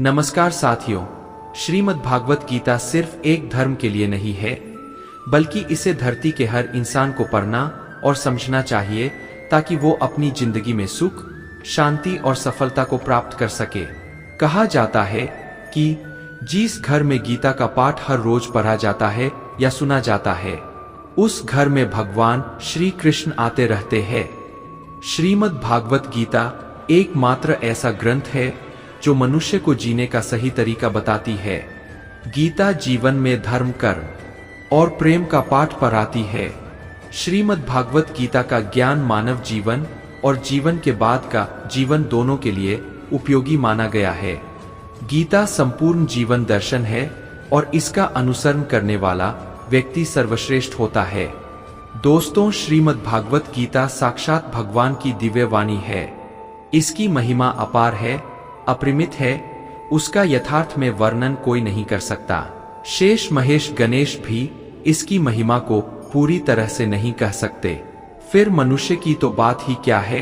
नमस्कार साथियों, श्रीमद् भागवत गीता सिर्फ एक धर्म के लिए नहीं है, बल्कि इसे धरती के हर इंसान को पढ़ना और समझना चाहिए ताकि वो अपनी जिंदगी में सुख, शांति और सफलता को प्राप्त कर सके। कहा जाता है कि जिस घर में गीता का पाठ हर रोज पढ़ा जाता है या सुना जाता है, उस घर में भगवान श्री कृष्ण आते रहते हैं। श्रीमद् भागवत गीता एकमात्र ऐसा ग्रंथ है जो मनुष्य को जीने का सही तरीका बताती है। गीता जीवन में धर्म, कर्म और प्रेम का पाठ पढ़ाती है। श्रीमद् भागवत गीता का ज्ञान मानव जीवन और जीवन के बाद का जीवन दोनों के लिए उपयोगी माना गया है। गीता संपूर्ण जीवन दर्शन है और इसका अनुसरण करने वाला व्यक्ति सर्वश्रेष्ठ होता है। दोस्तों, श्रीमद् भागवत गीता साक्षात भगवान की दिव्य वाणी है। इसकी महिमा अपार है, अपरिमित है, उसका यथार्थ में वर्णन कोई नहीं कर सकता। शेष महेश गणेश भी इसकी महिमा को पूरी तरह से नहीं कह सकते। फिर मनुष्य की तो बात ही क्या है।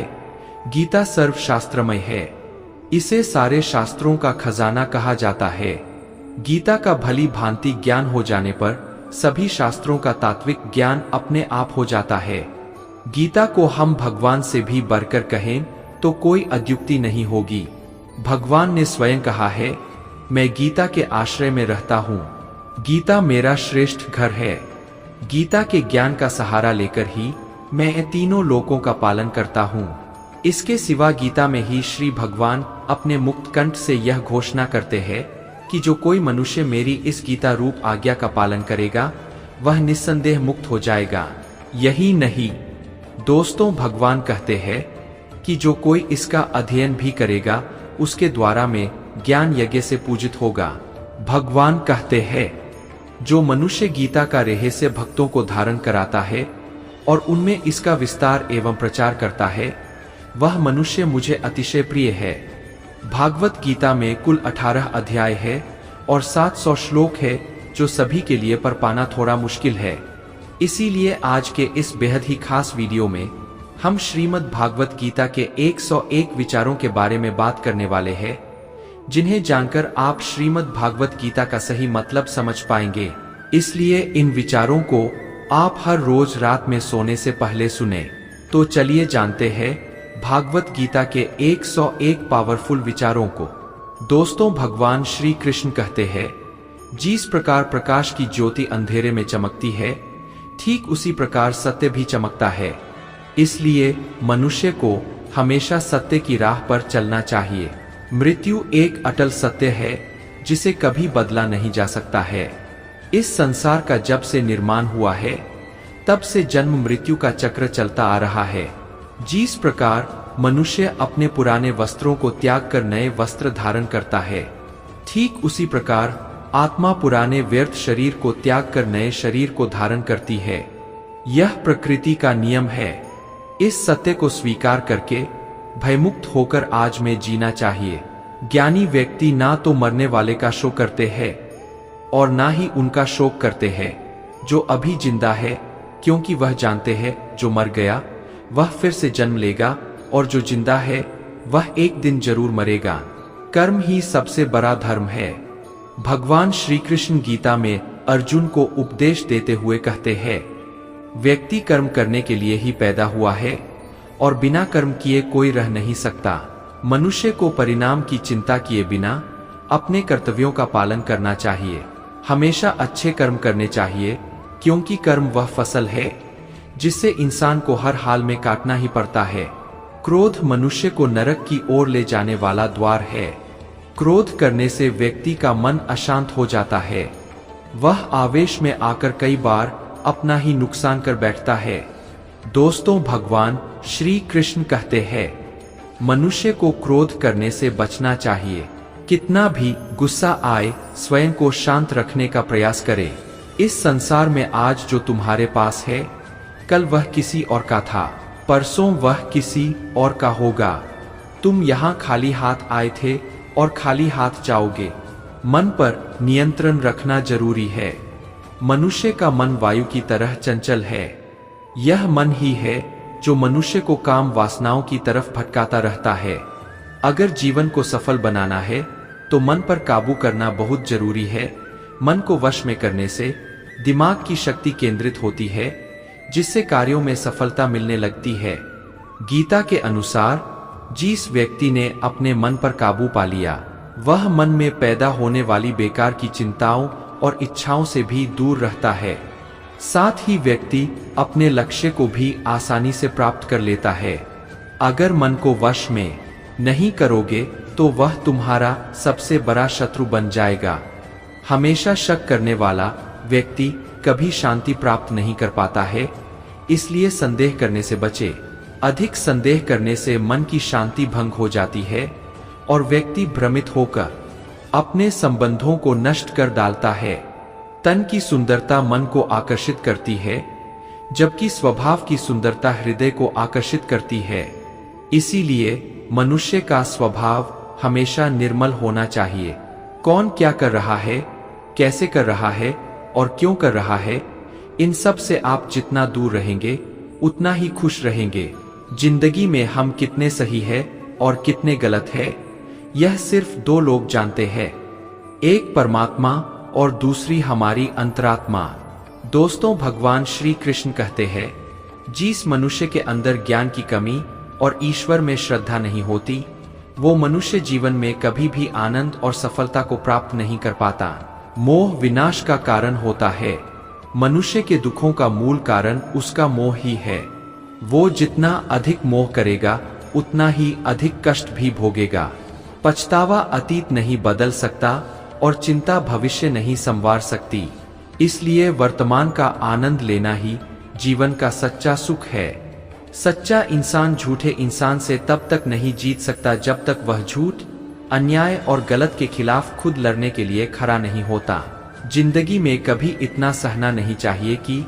गीता सर्वशास्त्रमय है, इसे सारे शास्त्रों का खजाना कहा जाता है। गीता का भली भांति ज्ञान हो जाने पर सभी शास्त्रों का तात्विक ज्ञान अपने आप हो जाता है। गीता को हम भगवान से भी बढ़कर कहें तो कोई अद्युक्ति नहीं होगी। भगवान ने स्वयं कहा है, मैं गीता के आश्रय में रहता हूँ, गीता मेरा श्रेष्ठ घर है। गीता के ज्ञान का सहारा लेकर ही मैं तीनों लोकों का पालन करता हूँ। इसके सिवा गीता में ही श्री भगवान अपने मुक्त कंठ से यह घोषणा करते हैं कि जो कोई मनुष्य मेरी इस गीता रूप आज्ञा का पालन करेगा वह निस्संदेह मुक्त हो जाएगा। यही नहीं दोस्तों, भगवान कहते हैं कि जो कोई इसका अध्ययन भी करेगा उसके द्वारा में ज्ञान यज्ञ से पूजित होगा। भगवान कहते हैं, जो मनुष्य गीता का रहस्य भक्तों को धारण कराता है और उनमें इसका विस्तार एवं प्रचार करता है, वह मनुष्य मुझे अतिशय प्रिय है। भागवत गीता में कुल 18 अध्याय है और 700 श्लोक है, जो सभी के लिए पर पाना थोड़ा मुश्किल है। इसीलिए आज के इस बेहद ही खास वीडियो में हम श्रीमद् भागवत गीता के 101 विचारों के बारे में बात करने वाले हैं, जिन्हें जानकर आप श्रीमद् भागवत गीता का सही मतलब समझ पाएंगे। इसलिए इन विचारों को आप हर रोज रात में सोने से पहले सुने। तो चलिए जानते हैं भागवत गीता के 101 पावरफुल विचारों को। दोस्तों, भगवान श्री कृष्ण कहते हैं, जिस प्रकार प्रकाश की ज्योति अंधेरे में चमकती है, ठीक उसी प्रकार सत्य भी चमकता है। इसलिए मनुष्य को हमेशा सत्य की राह पर चलना चाहिए। मृत्यु एक अटल सत्य है जिसे कभी बदला नहीं जा सकता है। इस संसार का जब से निर्माण हुआ है तब से जन्म मृत्यु का चक्र चलता आ रहा है। जिस प्रकार मनुष्य अपने पुराने वस्त्रों को त्याग कर नए वस्त्र धारण करता है, ठीक उसी प्रकार आत्मा पुराने व्यर्थ शरीर को त्याग कर नए शरीर को धारण करती है। यह प्रकृति का नियम है। इस सत्य को स्वीकार करके भयमुक्त होकर आज में जीना चाहिए। ज्ञानी व्यक्ति ना तो मरने वाले का शोक करते हैं और ना ही उनका शोक करते हैं जो अभी जिंदा है, क्योंकि वह जानते हैं जो मर गया वह फिर से जन्म लेगा और जो जिंदा है वह एक दिन जरूर मरेगा। कर्म ही सबसे बड़ा धर्म है। भगवान श्री कृष्ण गीता में अर्जुन को उपदेश देते हुए कहते हैं, व्यक्ति कर्म करने के लिए ही पैदा हुआ है और बिना कर्म किए कोई रह नहीं सकता। मनुष्य को परिणाम की चिंता किए बिना अपने कर्तव्यों का पालन करना चाहिए। हमेशा अच्छे कर्म करने चाहिए, क्योंकि कर्म वह फसल है जिससे इंसान को हर हाल में काटना ही पड़ता है। क्रोध मनुष्य को नरक की ओर ले जाने वाला द्वार है। क्रोध करने से व्यक्ति का मन अशांत हो जाता है। वह आवेश में आकर कई बार अपना ही नुकसान कर बैठता है। दोस्तों, भगवान श्री कृष्ण कहते हैं, मनुष्य को क्रोध करने से बचना चाहिए। कितना भी गुस्सा आए, स्वयं को शांत रखने का प्रयास करें। इस संसार में आज जो तुम्हारे पास है, कल वह किसी और का था, परसों वह किसी और का होगा। तुम यहाँ खाली हाथ आए थे और खाली हाथ जाओगे। मन पर नियंत्रण रखना जरूरी है। मनुष्य का मन वायु की तरह चंचल है। यह मन ही है जो मनुष्य को काम वासनाओं की तरफ भटकाता रहता है। अगर जीवन को सफल बनाना है तो मन पर काबू करना बहुत जरूरी है। मन को वश में करने से दिमाग की शक्ति केंद्रित होती है, जिससे कार्यों में सफलता मिलने लगती है। गीता के अनुसार जिस व्यक्ति ने अपने मन पर काबू पा लिया, वह मन में पैदा होने वाली बेकार की चिंताओं और इच्छाओं से भी दूर रहता है। साथ ही व्यक्ति अपने लक्ष्य को भी आसानी से प्राप्त कर लेता है। अगर मन को वश में नहीं करोगे तो वह तुम्हारा सबसे बड़ा शत्रु बन जाएगा। हमेशा शक करने वाला व्यक्ति कभी शांति प्राप्त नहीं कर पाता है, इसलिए संदेह करने से बचे। अधिक संदेह करने से मन की शांति भंग हो जाती है और व्यक्ति भ्रमित होकर अपने संबंधों को नष्ट कर डालता है। तन की सुंदरता मन को आकर्षित करती है, जबकि स्वभाव की सुंदरता हृदय को आकर्षित करती है। इसीलिए मनुष्य का स्वभाव हमेशा निर्मल होना चाहिए। कौन क्या कर रहा है, कैसे कर रहा है और क्यों कर रहा है, इन सब से आप जितना दूर रहेंगे उतना ही खुश रहेंगे। जिंदगी में हम कितने सही है और कितने गलत है, यह सिर्फ दो लोग जानते हैं, एक परमात्मा और दूसरी हमारी अंतरात्मा। दोस्तों, भगवान श्री कृष्ण कहते हैं, जिस मनुष्य के अंदर ज्ञान की कमी और ईश्वर में श्रद्धा नहीं होती, वो मनुष्य जीवन में कभी भी आनंद और सफलता को प्राप्त नहीं कर पाता। मोह विनाश का कारण होता है। मनुष्य के दुखों का मूल कारण उसका मोह ही है। वो जितना अधिक मोह करेगा उतना ही अधिक कष्ट भी भोगेगा। पछतावा अतीत नहीं बदल सकता और चिंता भविष्य नहीं संवार सकती। इसलिए वर्तमान का आनंद लेना ही जीवन का सच्चा सुख है। सच्चा इंसान झूठे इंसान से तब तक नहीं जीत सकता जब तक वह झूठ, अन्याय और गलत के खिलाफ खुद लड़ने के लिए खड़ा नहीं होता। जिंदगी में कभी इतना सहना नहीं चाहिए कि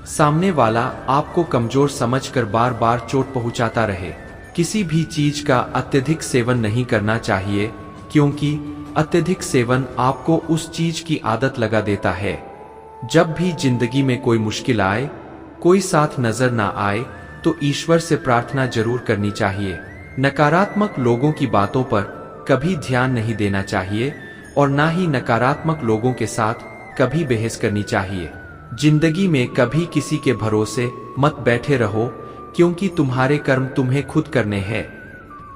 सामने वाला आपको कमजोर समझकर बार बार चोट पहुंचाता रहे। किसी भी चीज का अत्यधिक सेवन नहीं करना चाहिए, क्योंकि अत्यधिक सेवन आपको उस चीज की आदत लगा देता है। जब भी जिंदगी में कोई मुश्किल आए, कोई साथ नजर ना आए, तो ईश्वर से प्रार्थना जरूर करनी चाहिए। नकारात्मक लोगों की बातों पर कभी ध्यान नहीं देना चाहिए और ना ही नकारात्मक लोगों के साथ कभी बहस करनी चाहिए। जिंदगी में कभी किसी के भरोसे मत बैठे रहो, क्योंकि तुम्हारे कर्म तुम्हें खुद करने हैं।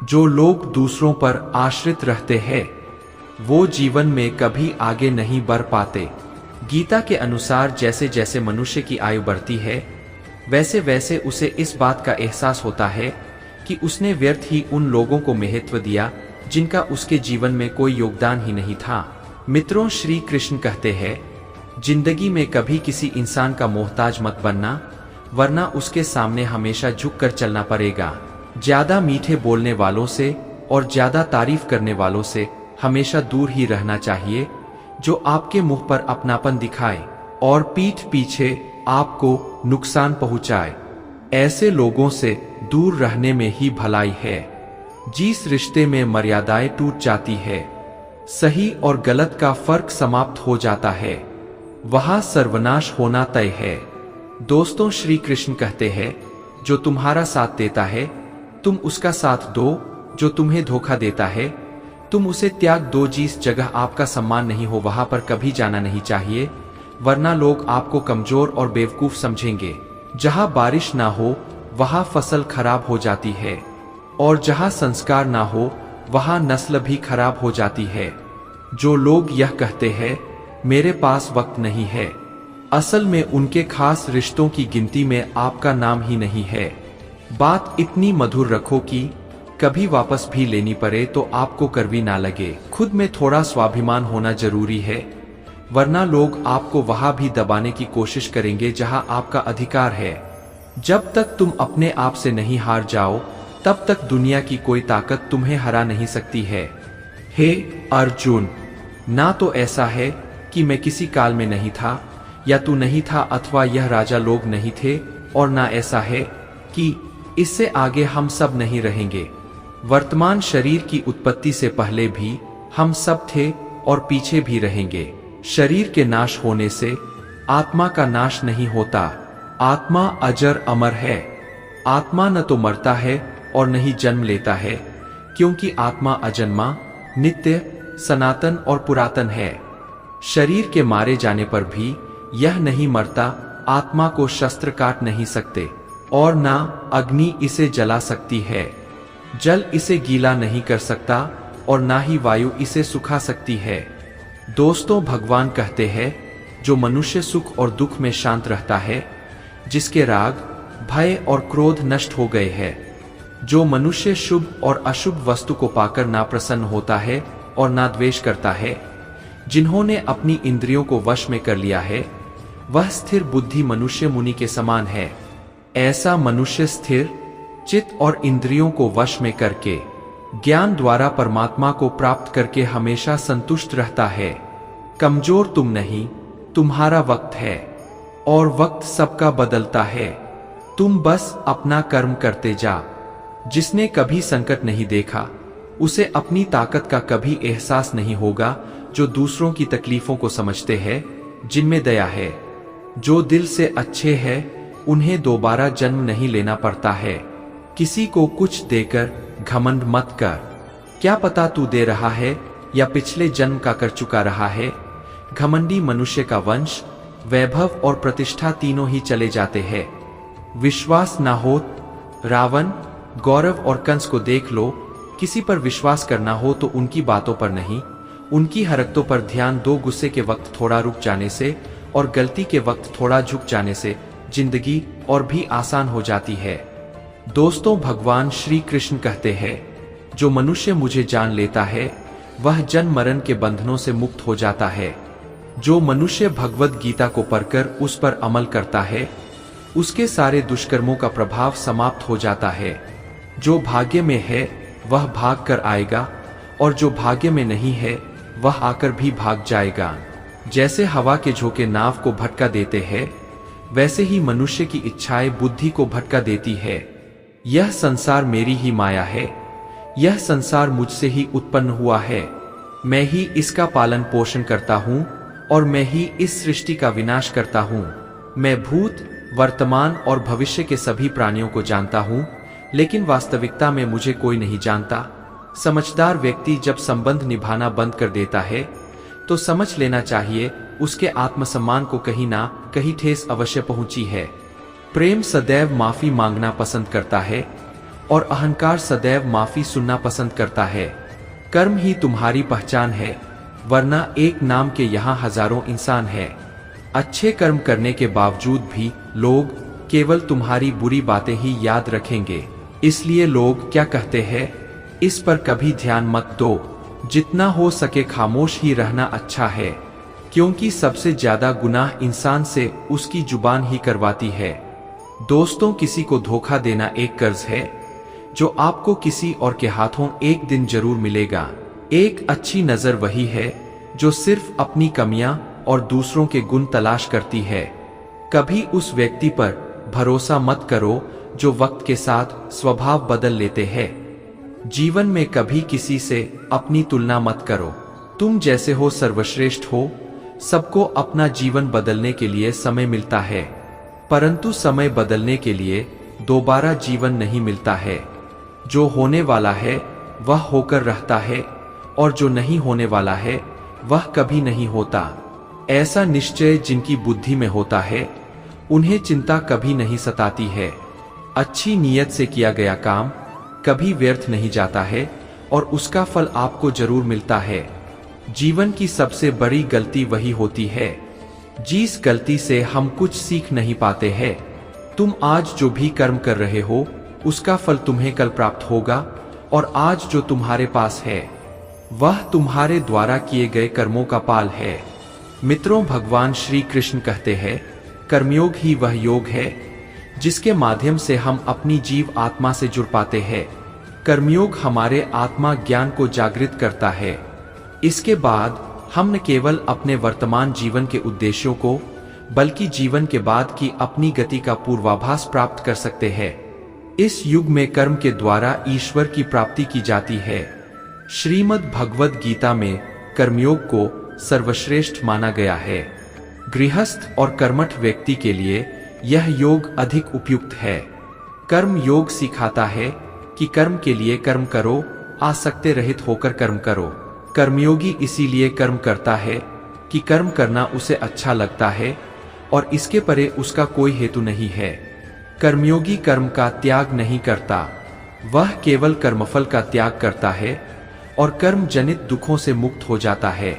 जो लोग दूसरों पर आश्रित रहते हैं, वो जीवन में कभी आगे नहीं बढ़ पाते। गीता के अनुसार जैसे जैसे मनुष्य की आयु बढ़ती है, वैसे वैसे उसे इस बात का एहसास होता है कि उसने व्यर्थ ही उन लोगों को महत्व दिया जिनका उसके जीवन में कोई योगदान ही नहीं था। मित्रों, श्री कृष्ण कहते हैं, जिंदगी में कभी किसी इंसान का मोहताज मत बनना, वरना उसके सामने हमेशा झुक कर चलना पड़ेगा। ज्यादा मीठे बोलने वालों से और ज्यादा तारीफ करने वालों से हमेशा दूर ही रहना चाहिए, जो आपके मुंह पर अपनापन दिखाए और पीठ पीछे आपको नुकसान पहुंचाए। ऐसे लोगों से दूर रहने में ही भलाई है। जिस रिश्ते में मर्यादाएं टूट जाती है, सही और गलत का फर्क समाप्त हो जाता है, वहां सर्वनाश होना तय है। दोस्तों, श्री कृष्ण कहते हैं, जो तुम्हारा साथ देता है तुम उसका साथ दो, जो तुम्हें धोखा देता है तुम उसे त्याग दो। जिस जगह आपका सम्मान नहीं हो वहां पर कभी जाना नहीं चाहिए, वरना लोग आपको कमजोर और बेवकूफ समझेंगे। जहां बारिश ना हो वहां फसल खराब हो जाती है, और जहां संस्कार ना हो वहां नस्ल भी खराब हो जाती है। जो लोग यह कहते हैं मेरे पास वक्त नहीं है, असल में उनके खास रिश्तों की गिनती में आपका नाम ही नहीं है। बात इतनी मधुर रखो कि कभी वापस भी लेनी पड़े तो आपको कड़वी ना लगे। खुद में थोड़ा स्वाभिमान होना जरूरी है, वरना लोग आपको वहां भी दबाने की कोशिश करेंगे जहां आपका अधिकार है। जब तक तुम अपने आप से नहीं हार जाओ, तब तक दुनिया की कोई ताकत तुम्हें हरा नहीं सकती है। हे अर्जुन, ना तो ऐसा है कि मैं किसी काल में नहीं था या तू नहीं था अथवा यह राजा लोग नहीं थे, और ना ऐसा है कि इससे आगे हम सब नहीं रहेंगे। वर्तमान शरीर की उत्पत्ति से पहले भी हम सब थे और पीछे भी रहेंगे। शरीर के नाश होने से आत्मा का नाश नहीं होता। आत्मा अजर अमर है। आत्मा न तो मरता है और न ही जन्म लेता है, क्योंकि आत्मा अजन्मा, नित्य सनातन और पुरातन है। शरीर के मारे जाने पर भी यह नहीं मरता, आत्मा को शस्त्र काट नहीं सकते और ना अग्नि इसे जला सकती है। जल इसे गीला नहीं कर सकता और ना ही वायु इसे सुखा सकती है। दोस्तों, भगवान कहते हैं, जो मनुष्य सुख और दुख में शांत रहता है, जिसके राग, भय और क्रोध नष्ट हो गए हैं, जो मनुष्य शुभ और अशुभ वस्तु को पाकर ना प्रसन्न होता है और ना द्वेष करता है, जिन्होंने अपनी इंद्रियों को वश में कर लिया है, वह स्थिर बुद्धि मनुष्य मुनि के समान है। ऐसा मनुष्य स्थिर चित्त और इंद्रियों को वश में करके ज्ञान द्वारा परमात्मा को प्राप्त करके हमेशा संतुष्ट रहता है। कमजोर तुम नहीं, तुम्हारा वक्त है और वक्त सबका बदलता है। तुम बस अपना कर्म करते जा। जिसने कभी संकट नहीं देखा, उसे अपनी ताकत का कभी एहसास नहीं होगा। जो दूसरों की तकलीफों को समझते हैं, जिनमें दया है, जो दिल से अच्छे हैं, उन्हें दोबारा जन्म नहीं लेना पड़ता है। किसी को कुछ देकर घमंड मत कर। क्या पता तू दे रहा है या पिछले जन्म का कर चुका रहा है। घमंडी मनुष्य का वंश, वैभव और प्रतिष्ठा तीनों ही चले जाते हैं। विश्वास ना हो, रावण, गौरव और कंस को देख लो। किसी पर विश्वास करना हो तो उनकी बातों पर नहीं, उनकी हरकतों पर ध्यान दो। गुस्से के वक्त थोड़ा रुक जाने से और गलती के वक्त थोड़ा झुक जाने से जिंदगी और भी आसान हो जाती है। दोस्तों, भगवान श्री कृष्ण कहते हैं, जो मनुष्य मुझे जान लेता है, वह जन्म मरण के बंधनों से मुक्त हो जाता है। जो मनुष्य भगवद गीता को पढ़कर उस पर अमल करता है, उसके सारे दुष्कर्मों का प्रभाव समाप्त हो जाता है। जो भाग्य में है वह भाग कर आएगा और जो भाग्य में नहीं है वह आकर भी भाग जाएगा। जैसे हवा के झोंके नाव को भटका देते हैं, वैसे ही मनुष्य की इच्छाएं बुद्धि को भटका देती है। यह संसार मेरी ही माया है। यह संसार मुझसे ही उत्पन्न हुआ है। मैं ही इसका पालन पोषण करता हूँ और मैं ही इस सृष्टि का विनाश करता हूँ। मैं भूत, वर्तमान और भविष्य के सभी प्राणियों को जानता हूँ, लेकिन वास्तविकता में मुझे कोई नहीं जानता। समझदार व्यक्ति जब संबंध निभाना बंद कर देता है, तो समझ लेना चाहिए उसके आत्मसम्मान को कहीं ना कहीं ठेस अवश्य पहुंची है। प्रेम सदैव माफी मांगना पसंद करता है और अहंकार सदैव माफी सुनना पसंद करता है। कर्म ही तुम्हारी पहचान है, वरना एक नाम के यहाँ हजारों इंसान है। अच्छे कर्म करने के बावजूद भी लोग केवल तुम्हारी बुरी बातें ही याद रखेंगे। इसलिए लोग क्या कहते हैं, इस पर कभी ध्यान मत दो। जितना हो सके खामोश ही रहना अच्छा है, क्योंकि सबसे ज्यादा गुनाह इंसान से उसकी जुबान ही करवाती है। दोस्तों, किसी को धोखा देना एक कर्ज है जो आपको किसी और के हाथों एक दिन जरूर मिलेगा। एक अच्छी नजर वही है जो सिर्फ अपनी कमियां और दूसरों के गुण तलाश करती है। कभी उस व्यक्ति पर भरोसा मत करो जो वक्त के साथ स्वभाव बदल लेते हैं। जीवन में कभी किसी से अपनी तुलना मत करो। तुम जैसे हो सर्वश्रेष्ठ हो। सबको अपना जीवन बदलने के लिए समय मिलता है, परंतु समय बदलने के लिए दोबारा जीवन नहीं मिलता है। जो होने वाला है वह होकर रहता है और जो नहीं होने वाला है वह कभी नहीं होता। ऐसा निश्चय जिनकी बुद्धि में होता है, उन्हें चिंता कभी नहीं सताती है। अच्छी नीयत से किया गया काम कभी व्यर्थ नहीं जाता है और उसका फल आपको जरूर मिलता है। जीवन की सबसे बड़ी गलती वही होती है जिस गलती से हम कुछ सीख नहीं पाते हैं। तुम आज जो भी कर्म कर रहे हो, उसका फल तुम्हें कल प्राप्त होगा और आज जो तुम्हारे पास है वह तुम्हारे द्वारा किए गए कर्मों का पाल है। मित्रों, भगवान श्री कृष्ण कहते हैं, कर्मयोग ही वह योग है जिसके माध्यम से हम अपनी जीव आत्मा से जुड़ पाते हैं। कर्मयोग हमारे आत्मा ज्ञान को जागृत करता है। इसके बाद हम न केवल अपने वर्तमान जीवन के उद्देश्यों को, बल्कि जीवन के बाद की अपनी गति का पूर्वाभास प्राप्त कर सकते हैं। इस युग में कर्म के द्वारा ईश्वर की प्राप्ति की जाती है। श्रीमद् भगवद गीता में कर्मयोग को सर्वश्रेष्ठ माना गया है। गृहस्थ और कर्मठ व्यक्ति के लिए यह योग अधिक उपयुक्त है। कर्म योग सिखाता है कि कर्म के लिए कर्म करो, आसक्ति रहित होकर कर्म करो। कर्मयोगी इसीलिए कर्म करता है कि कर्म करना उसे अच्छा लगता है और इसके परे उसका कोई हेतु नहीं है। कर्मयोगी कर्म का त्याग नहीं करता, वह केवल कर्मफल का त्याग करता है और कर्म जनित दुखों से मुक्त हो जाता है।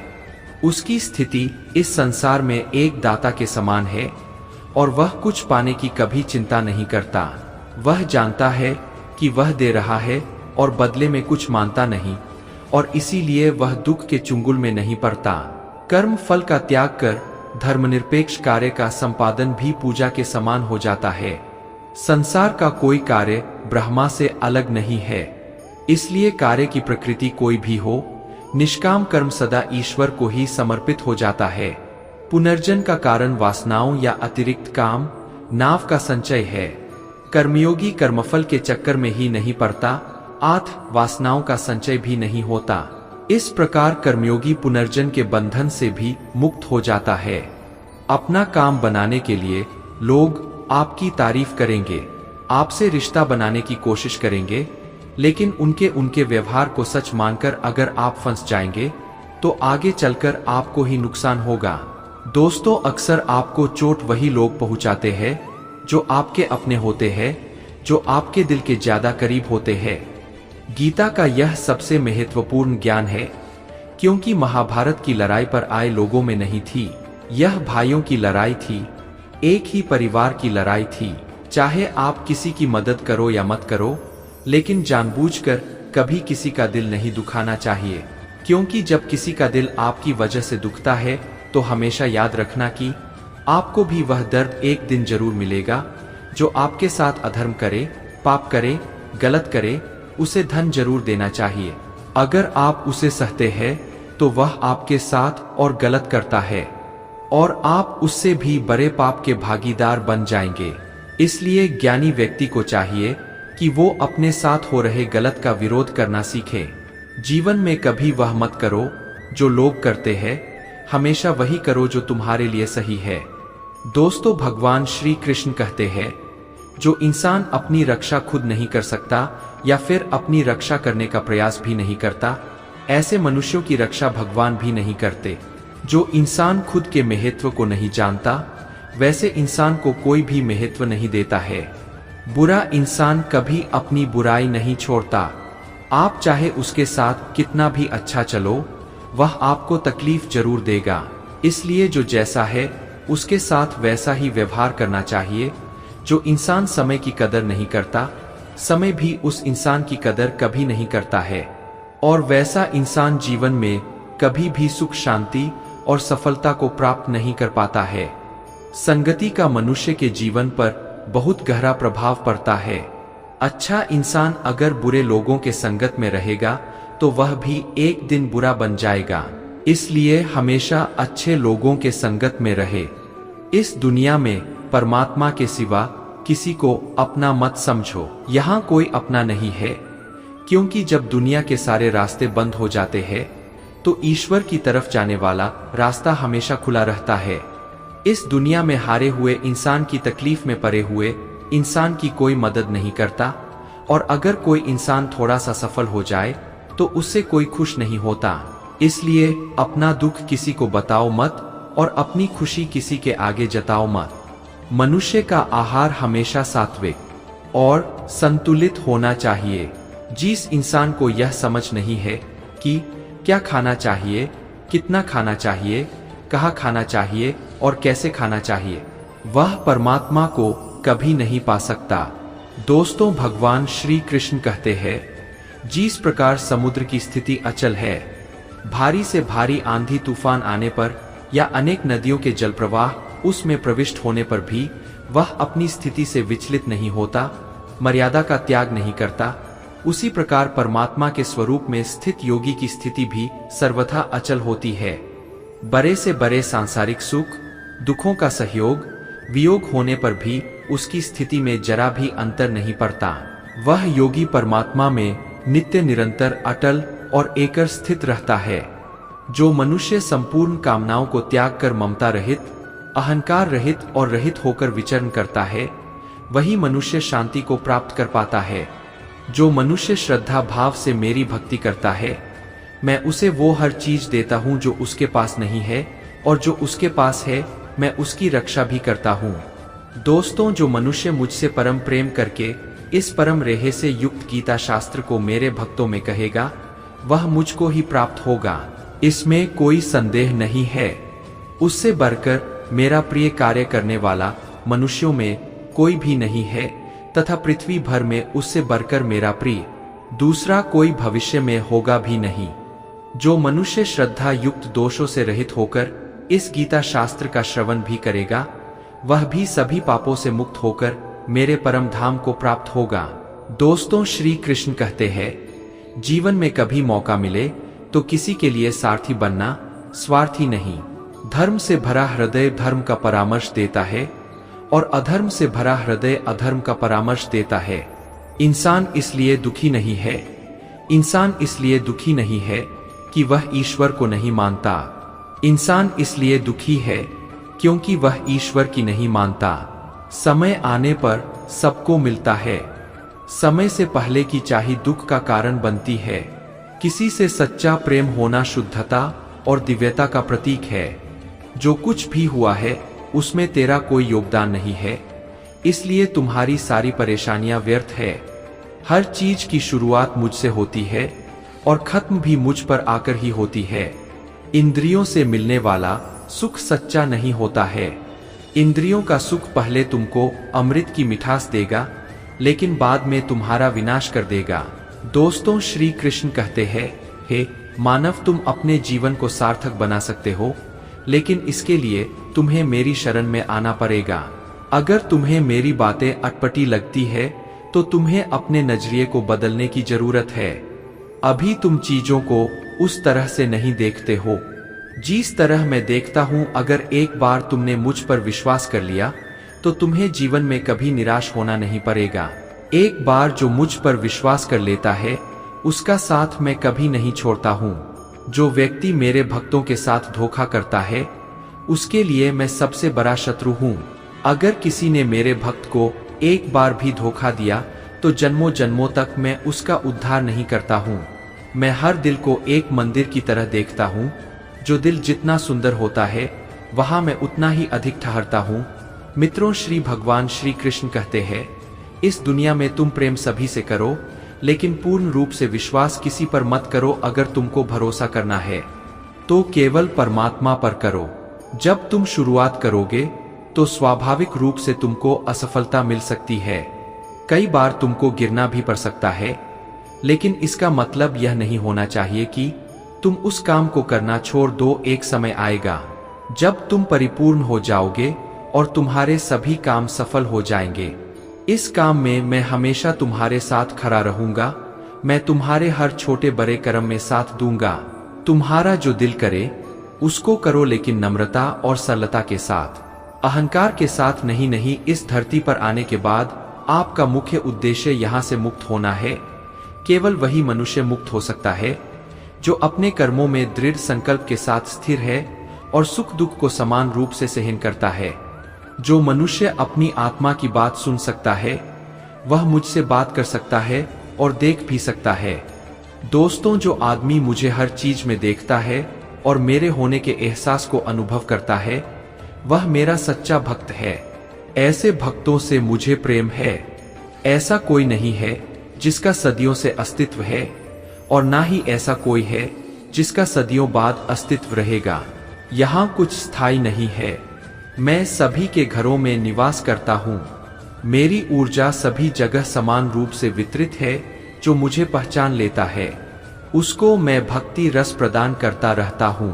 उसकी स्थिति इस संसार में एक दाता के समान है और वह कुछ पाने की कभी चिंता नहीं करता। वह जानता है कि वह दे रहा है और बदले में कुछ मांगता नहीं और इसीलिए वह दुख के चुंगल में नहीं पड़ता। कर्म फल का त्याग कर धर्मनिरपेक्ष कार्य का संपादन भी पूजा के समान हो जाता है। संसार का कोई कार्य ब्रह्मा से अलग नहीं है, इसलिए कार्य की प्रकृति कोई भी हो, निष्काम कर्म सदा ईश्वर को ही समर्पित हो जाता है। पुनर्जन्म का कारण वासनाओं या अतिरिक्त काम नाव का संचय है। कर्मयोगी कर्मफल के चक्कर में ही नहीं पड़ता, आठ वासनाओं का संचय भी नहीं होता। इस प्रकार कर्मयोगी पुनर्जन्म के बंधन से भी मुक्त हो जाता है। अपना काम बनाने के लिए लोग आपकी तारीफ करेंगे, आपसे रिश्ता बनाने की कोशिश करेंगे, लेकिन उनके व्यवहार को सच मानकर अगर आप फंस जाएंगे तो आगे चलकर आपको ही नुकसान होगा। दोस्तों, अक्सर आपको चोट वही लोग पहुंचाते हैं जो आपके अपने होते हैं, जो आपके दिल के ज्यादा करीब होते हैं। गीता का यह सबसे महत्वपूर्ण ज्ञान है, क्योंकि महाभारत की लड़ाई पर आए लोगों में नहीं थी, यह भाइयों की लड़ाई थी, एक ही परिवार की लड़ाई थी। चाहे आप किसी की मदद करो या मत करो, लेकिन जानबूझकर कभी किसी का दिल नहीं दुखाना चाहिए, क्योंकि जब किसी का दिल आपकी वजह से दुखता है तो हमेशा याद रखना कि आपको भी वह दर्द एक दिन जरूर मिलेगा। जो आपके साथ अधर्म करे, पाप करे, गलत करे, उसे धन जरूर देना चाहिए। अगर आप उसे सहते हैं तो वह आपके साथ और गलत करता है और आप उससे भी बड़े पाप के भागीदार बन जाएंगे। इसलिए ज्ञानी व्यक्ति को चाहिए कि वो अपने साथ हो रहे गलत का विरोध करना सीखे। जीवन में कभी वह मत करो जो लोग करते हैं, हमेशा वही करो जो तुम्हारे लिए सही है। दोस्तों, भगवान श्री कृष्ण कहते हैं, जो इंसान अपनी रक्षा खुद नहीं कर सकता या फिर अपनी रक्षा करने का प्रयास भी नहीं करता, ऐसे मनुष्यों की रक्षा भगवान भी नहीं करते। जो इंसान खुद के महत्व को नहीं जानता, वैसे इंसान को कोई भी महत्व नहीं देता है। बुरा इंसान कभी अपनी बुराई नहीं छोड़ता। आप चाहे उसके साथ कितना भी अच्छा चलो, वह आपको तकलीफ जरूर देगा। इसलिए जो जैसा है उसके साथ वैसा ही व्यवहार करना चाहिए। जो इंसान समय की कदर नहीं करता, समय भी उस इंसान की कदर कभी नहीं करता है, और वैसा इंसान जीवन में कभी भी सुख, शांति और सफलता को प्राप्त नहीं कर पाता है। संगति का मनुष्य के जीवन पर बहुत गहरा प्रभाव पड़ता है। अच्छा इंसान अगर बुरे लोगों के संगत में रहेगा तो वह भी एक दिन बुरा बन जाएगा। इसलिए हमेशा अच्छे लोगों के संगत में रहे। इस दुनिया में परमात्मा के सिवा किसी को अपना मत समझो। यहाँ कोई अपना नहीं है, क्योंकि जब दुनिया के सारे रास्ते बंद हो जाते हैं तो ईश्वर की तरफ जाने वाला रास्ता हमेशा खुला रहता है। इस दुनिया में हारे हुए इंसान की तकलीफ में पड़े हुए इंसान की कोई मदद नहीं करता, और अगर कोई इंसान थोड़ा सा सफल हो जाए तो उससे कोई खुश नहीं होता। इसलिए अपना दुख किसी को बताओ मत और अपनी खुशी किसी के आगे जताओ मत। मनुष्य का आहार हमेशा सात्विक और संतुलित होना चाहिए। जिस इंसान को यह समझ नहीं है कि क्या खाना चाहिए, कितना खाना चाहिए, कहाँ खाना चाहिए और कैसे खाना चाहिए, वह परमात्मा को कभी नहीं पा सकता। दोस्तों, भगवान श्री कृष्ण कहते हैं, जिस प्रकार समुद्र की स्थिति अचल है, भारी से भारी आंधी तूफान आने पर या अनेक नदियों के जल प्रवाह उसमें प्रविष्ट होने पर भी वह अपनी स्थिति से विचलित नहीं होता, मर्यादा का त्याग नहीं करता, उसी प्रकार परमात्मा के स्वरूप में स्थित योगी की स्थिति भी सर्वथा अचल होती है। बड़े से बड़े सांसारिक सुख, दुखों का सहयोग, वियोग होने पर भी उसकी स्थिति में जरा भी अंतर नहीं पड़ता। वह योगी परमात्मा में नित्य निरंतर अटल और एकर स्थित रहता है। जो मनुष्य संपूर्ण कामनाओं को त्याग कर ममता रहित, अहंकार रहित और रहित होकर विचरण करता है, वही मनुष्य शांति को प्राप्त कर पाता है। जो मनुष्य श्रद्धा भाव से मेरी भक्ति करता है, मैं उसे वो हर चीज देता हूँ जो उसके पास नहीं है, और जो उसके पास है मैं उसकी रक्षा भी करता हूँ। दोस्तों, जो मनुष्य मुझसे परम प्रेम करके इस परम रेहे से युक्त गीता शास्त्र को मेरे भक्तों में कहेगा, वह मुझको ही प्राप्त होगा, इसमें कोई संदेह नहीं है। उससे बढ़कर मेरा प्रिय कार्य करने वाला मनुष्यों में कोई भी नहीं है, तथा पृथ्वी भर में उससे बढ़कर मेरा प्रिय दूसरा कोई भविष्य में होगा भी नहीं। जो मनुष्य श्रद्धा युक्त दोषों से रहित होकर इस गीता शास्त्र का श्रवण भी करेगा, वह भी सभी पापों से मुक्त होकर मेरे परम धाम को प्राप्त होगा। दोस्तों, श्री कृष्ण कहते हैं, जीवन में कभी मौका मिले तो किसी के लिए सारथी बनना, स्वार्थी नहीं। धर्म से भरा हृदय धर्म का परामर्श देता है और अधर्म से भरा हृदय अधर्म का परामर्श देता है। इंसान इसलिए दुखी नहीं है, इंसान इसलिए दुखी नहीं है कि वह ईश्वर को नहीं मानता। इंसान इसलिए दुखी है क्योंकि वह ईश्वर की नहीं मानता। समय आने पर सबको मिलता है। समय से पहले की चाही दुख का कारण बनती है। किसी से सच्चा प्रेम होना शुद्धता और दिव्यता का प्रतीक है। जो कुछ भी हुआ है उसमें तेरा कोई योगदान नहीं है, इसलिए तुम्हारी सारी परेशानियां व्यर्थ है। हर चीज की शुरुआत मुझसे होती है और खत्म भी मुझ पर आकर ही होती है। इंद्रियों से मिलने वाला सुख सच्चा नहीं होता है। इंद्रियों का सुख पहले तुमको अमृत की मिठास देगा, लेकिन बाद में तुम्हारा विनाश कर देगा। दोस्तों, श्री कृष्ण कहते हैं, हे मानव, तुम अपने जीवन को सार्थक बना सकते हो, लेकिन इसके लिए तुम्हें मेरी शरण में आना पड़ेगा। अगर तुम्हें मेरी बातें अटपटी लगती है तो तुम्हें अपने नजरिए को बदलने की जरूरत है। अभी तुम चीजों को उस तरह से नहीं देखते हो जिस तरह मैं देखता हूं। अगर एक बार तुमने मुझ पर विश्वास कर लिया तो तुम्हें जीवन में कभी निराश होना नहीं पड़ेगा। एक बार जो मुझ पर विश्वास कर लेता है उसका साथ मैं कभी नहीं छोड़ता हूं। जो व्यक्ति मेरे भक्तों के साथ धोखा करता है उसके लिए मैं सबसे बड़ा शत्रु हूं। अगर किसी ने मेरे भक्त को एक बार भी धोखा दिया तो जन्मों जन्मों तक मैं उसका उद्धार नहीं करता हूं। मैं हर दिल को एक मंदिर की तरह देखता हूं। जो दिल जितना सुंदर होता है वहां मैं उतना ही अधिक ठहरता हूं। मित्रों, श्री भगवान श्री कृष्ण कहते हैं, इस दुनिया में तुम प्रेम सभी से करो, लेकिन पूर्ण रूप से विश्वास किसी पर मत करो। अगर तुमको भरोसा करना है तो केवल परमात्मा पर करो। जब तुम शुरुआत करोगे तो स्वाभाविक रूप से तुमको असफलता मिल सकती है। कई बार तुमको गिरना भी पड़ सकता है, लेकिन इसका मतलब यह नहीं होना चाहिए कि तुम उस काम को करना छोड़ दो। एक समय आएगा जब तुम परिपूर्ण हो जाओगे और तुम्हारे सभी काम सफल हो जाएंगे। इस काम में मैं हमेशा तुम्हारे साथ खड़ा रहूंगा। मैं तुम्हारे हर छोटे बड़े कर्म में साथ दूंगा। तुम्हारा जो दिल करे उसको करो, लेकिन नम्रता और सरलता के साथ, अहंकार के साथ नहीं। नहीं, इस धरती पर आने के बाद आपका मुख्य उद्देश्य यहाँ से मुक्त होना है। केवल वही मनुष्य मुक्त हो सकता है जो अपने कर्मों में दृढ़ संकल्प के साथ स्थिर है और सुख दुख को समान रूप से सहन करता है। जो मनुष्य अपनी आत्मा की बात सुन सकता है वह मुझसे बात कर सकता है और देख भी सकता है। दोस्तों, जो आदमी मुझे हर चीज में देखता है और मेरे होने के एहसास को अनुभव करता है वह मेरा सच्चा भक्त है। ऐसे भक्तों से मुझे प्रेम है। ऐसा कोई नहीं है जिसका सदियों से अस्तित्व है, और ना ही ऐसा कोई है जिसका सदियों बाद अस्तित्व रहेगा। यहाँ कुछ स्थायी नहीं है। मैं सभी के घरों में निवास करता हूँ। मेरी ऊर्जा सभी जगह समान रूप से वितरित है। जो मुझे पहचान लेता है उसको मैं भक्ति रस प्रदान करता रहता हूँ।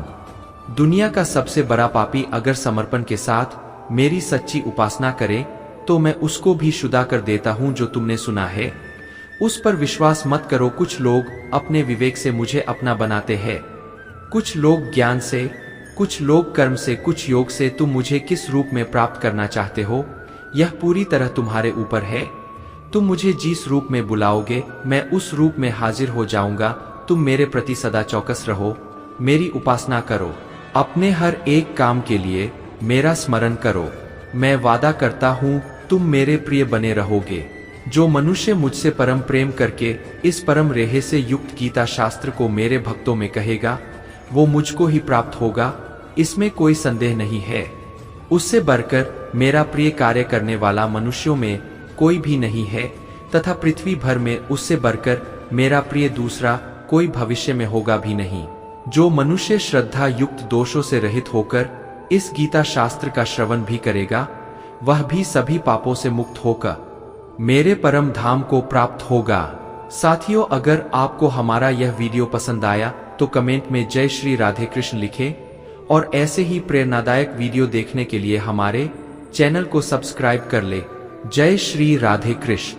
दुनिया का सबसे बड़ा पापी अगर समर्पण के साथ मेरी सच्ची उपासना करे तो मैं उसको भी शुदा कर देता हूँ। जो तुमने सुना है उस पर विश्वास मत करो। कुछ लोग अपने विवेक से मुझे अपना बनाते हैं, कुछ लोग ज्ञान से, कुछ लोग कर्म से, कुछ योग से। तुम मुझे किस रूप में प्राप्त करना चाहते हो यह पूरी तरह तुम्हारे ऊपर है। तुम मुझे जिस रूप में बुलाओगे मैं उस रूप में हाजिर हो जाऊंगा। तुम मेरे प्रति सदा चौकस रहो, मेरी उपासना करो, अपने हर एक काम के लिए मेरा स्मरण करो। मैं वादा करता हूँ तुम मेरे प्रिय बने रहोगे। जो मनुष्य मुझसे परम प्रेम करके इस परम रेहे से युक्त गीता शास्त्र को मेरे भक्तों में कहेगा, वो मुझको ही प्राप्त होगा, इसमें कोई संदेह नहीं है। उससे बढ़कर मेरा प्रिय कार्य करने वाला मनुष्यों में कोई भी नहीं है, तथा पृथ्वी भर में उससे बढ़कर मेरा प्रिय दूसरा कोई भविष्य में होगा भी नहीं। जो मनुष्य श्रद्धा युक्त दोषों से रहित होकर इस गीता शास्त्र का श्रवण भी करेगा, वह भी सभी पापों से मुक्त होकर मेरे परम धाम को प्राप्त होगा। साथियों, अगर आपको हमारा यह वीडियो पसंद आया तो कमेंट में जय श्री राधे कृष्ण लिखें और ऐसे ही प्रेरणादायक वीडियो देखने के लिए हमारे चैनल को सब्सक्राइब कर ले। जय श्री राधे कृष्ण।